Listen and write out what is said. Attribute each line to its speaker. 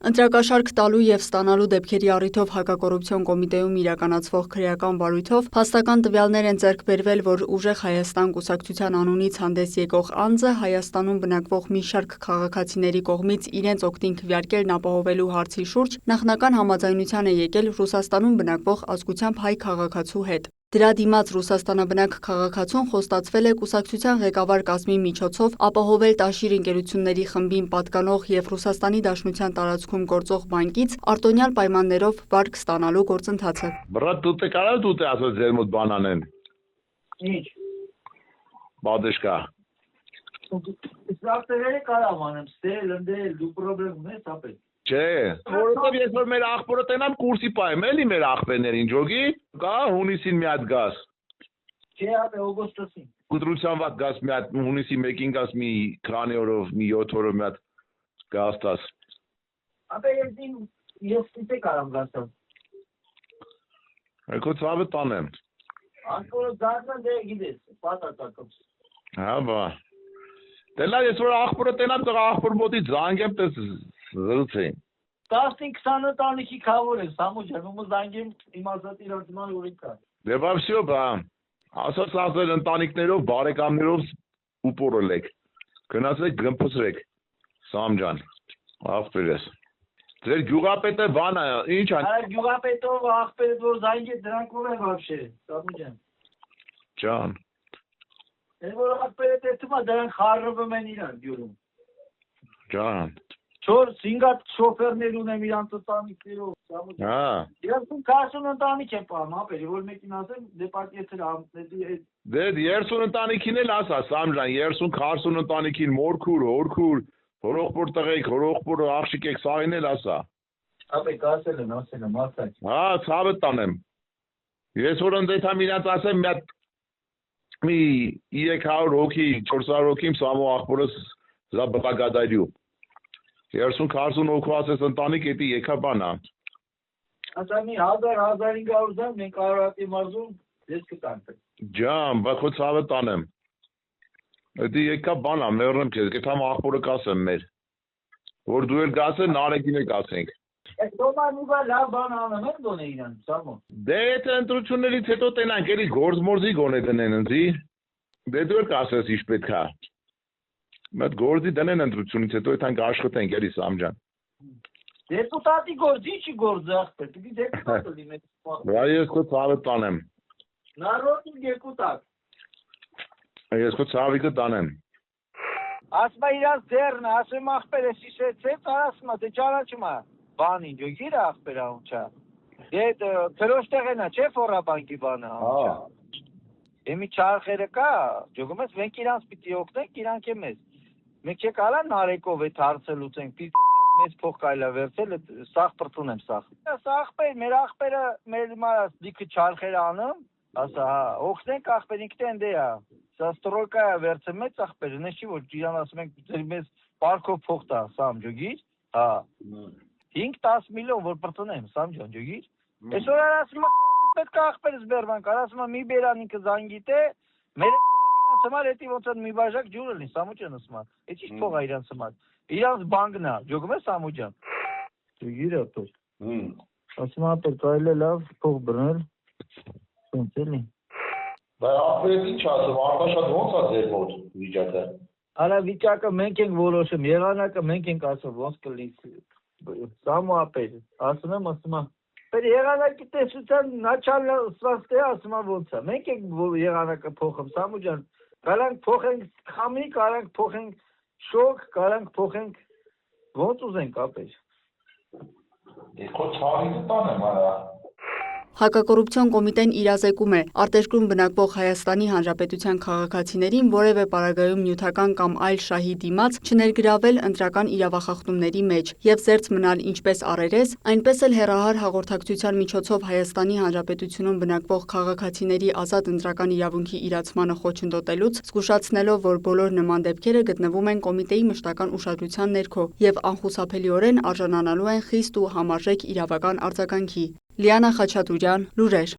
Speaker 1: Ընտրակաշարք տալու և ստանալու դեպքերի առիթով Հակակոռուպցիոն կոմիտեում իրականացվող քրեական վարույթով փաստական տվյալներ են ձեռք բերվել, որ Ուժեղ Հայաստան կուսակցության անունից հանդես եկող անձը Հայաստանում բնակվող մի շարք քաղաքացիների կողմից իրենց օգտին քվեարկելն ապահովելու հարցի շուրջ նախնական համաձայնության է եկել Ռուսաստանում բնակվող ազգությամբ հայ քաղաքացու հետ։ Դրա դիմաց Ռուսաստանաբնակ քաղաքացուն խոստացվել է կուսակցության ղեկավար կազմի միջոցով ապահովել Տաշիր ընկերությունների խմբին պատկանող և Ռուսաստանի Դաշնության տարածքում գործող բանկից արտոնյալ պայմաններով վարկ ստանալու գործընթացը։
Speaker 2: Բրատ դու կարա դու ասած ձեր մոտ բան անեն։
Speaker 3: Ինչ։
Speaker 2: Բադեշկա։
Speaker 3: Սրարտերը կարամ անեմ, ստել, ընդել, դու պրոբլեմ ունես ապել։
Speaker 2: Չէ, որովհետև ես որ մեր աղբորը տենամ կուրսի պայեմ, էլի մեր աղբերներին ջոգի, կա հունիսին մի հատ գաս։
Speaker 3: Չէ, ապե օգոստոսին։
Speaker 2: Կտրության վատ գաս մի հատ հունիսի 1-ին գաս մի քանի օրով, մի 7 օրով մի հատ գաս տաս։
Speaker 3: Ապե ես դիտե կարամ գասեմ։
Speaker 2: Եկո ցավը տանեմ։
Speaker 3: Անկորը դարձան դե գիտես, պատատակում։
Speaker 2: Հա բա։ Դելա ես որ աղբորը տենամ, տղա աղբոր մոտից զանգեմ, տես զրուցեին։
Speaker 3: 15-20 ընտանիքի քավոր են, Սամուջան, ումը զանգեմ իմ ազատ իրացման օրենքա։
Speaker 2: Դե բա վсё բա։ Ասած ասել ընտանիքներով, բարեկամներով ուպորել եք։ Գնացեք գմփսրեք։ Սամջան, աղբերես։ Ձեր գյուղապետը բանա, ինչ ան։
Speaker 3: Այ գյուղապետով աղբերդ որ զանգե դրանք ով են вообще, Սամուջան։
Speaker 2: Ջան։
Speaker 3: Ես որ աղբերը տեսնում եմ դրանք խառնվում են իրար գյուղում։
Speaker 2: Ջան։
Speaker 3: 4-5 շոֆերներ ունեմ իրանց ընտանիքներով, Սամուջան։
Speaker 2: Հա։
Speaker 3: Իրանք 40 ընտանիք են պահում, ապեր, որ մեկին ասեմ, դե պատկերացրել ամուսնեդի
Speaker 2: Դե 30 ընտանիքին էլ ասա, Սամջան, 30-40 ընտանիքին մորքուր, հորքուր, հորողբոր տղեկ, հորողբոր աղջիկ եք սային էլ ասա։
Speaker 3: ապե կասել են, ասած։
Speaker 2: Հա, ցավը տանեմ։ Ես որ ընդդեմ իրանց ասեմ, մի 300 հոգի, 400 հոգի սամո աղբորս զա բղագադարյու։ 30-40 հոգու ասես ընտանիք էդի եկա բանա։
Speaker 3: Ասա մի 1000-1500 զամ մենք Արարատի մարզում դες կտանք։
Speaker 2: Ջան, բա քո ցավը տանեմ։ Էդի եկա բանա, մեռնեմ քեզ, գտամ աղբորը կասեմ մեր։ Որ դու էլ գասես, նարեկին եք ասենք։
Speaker 3: Այս դոմանուվա լավ բան անեմ են դոնե իրան, Սամո։
Speaker 2: Դե եթե ընտրություններից հետո տենանք, էլի գործ-մորձի գոնե դնեն ընձի։ Դե դու էլ կասես ինչ պետք է։ Մեծ գործի դնեն ընտրությունից հետո այդքան աշխատենք էլի Սամջան։
Speaker 3: Դեպուտատի գործի չի գործը ախպեր, պիտի դեպուտատը լինի։
Speaker 2: Բա ես քո ցավը տանեմ։
Speaker 3: Նարոդի դեպուտատ։
Speaker 2: Ես քո ցավի կտանեմ։
Speaker 3: Ասմա իրանց դերն, ասեմ ախպեր ես իսեցեց, ասմա դե ճանաչումա։ Բանին ջոգիր ախպեր աունչա։ Դե թրոշտեղենա չէ ֆորաբանկի բանը աունչա։ Եմի չարխերը կա, ջոգում ես մենք իրանց պիտի օգնենք, իրանք է մեզ։ Մենք չեք արա նարեկով այդ հարցը լուծենք, պիտի մեզ փող կայլա վերցել, սաղ պրտունեմ սաղ։ Ախպեր, մեր ախպերը, մեր մարած դիքը չարխերը անում, ասա, օգնենք ախպեր ինքն են դե է։ Սա ստրոյկա է վերցը մեծ ախպեր, նես չի որ իրան ասում ենք մեզ պարկով փող տա, սամ ջոգիր, հա։ 5-10 միլիոն որ պրտունեմ, սամ ջան ջոգիր։ Այսօր ասում պետք է ախպերս բերվան կար, ասում եմ մի բերան ինքը զանգիտե, մեր իրանց համար էդի ոնց են մի բաժակ ջուր լինի, Սամուջան ասում եմ, էդ ինչ փող է իրանց համար, իրանց բանկն է, ջոգում է Սամուջան, ջոգիր ապեր, ասում եմ ապեր կարել է լավ փող բրնել, ոնց էլի։
Speaker 2: Բայց ախպերդ ինչ ասում, արտաշատ ոնց է ձեր մոտ վիճակը։
Speaker 3: Արա վիճակը մենք ենք որոշում, եղանակը մենք ենք ասում, ոնց կլինի, Սամո ապեր, ասում եմ, Պեր եղանակի տեսության նաչալը սվաստե ասում եմ ոնց է, մենք ենք եղանակը փոխում, Սամուջան, կարանք փոխենք խամի, կարանք փոխենք շոկ, կարանք փոխենք ոնց ուզենք ապեր։
Speaker 2: Քո ցավի կտանեմ արա։
Speaker 1: Հակակոռուպցիոն կոմիտեն իրազեկում է արտերկրում բնակվող Հայաստանի Հանրապետության քաղաքացիներին որևէ պարագայում նյութական կամ այլ շահի դիմաց չներգրավել ընտրական իրավախախտումների մեջ և զերծ մնալ ինչպես առերես, այնպես էլ հեռահար հաղորդակցության միջոցով Հայաստանի Հանրապետությունում բնակվող քաղաքացիների ազատ ընտրական իրավունքի իրացմանը խոչընդոտելուց, զգուշացնելով, որ բոլոր նման դեպքերը գտնվում են կոմիտեի մշտական ուշադրության ներքո և անխուսափելիորեն արժանանալու են խիստ ու համարժեք իրավական արձագանքի։ Լիանա Խաչատուրյան, լուրեր։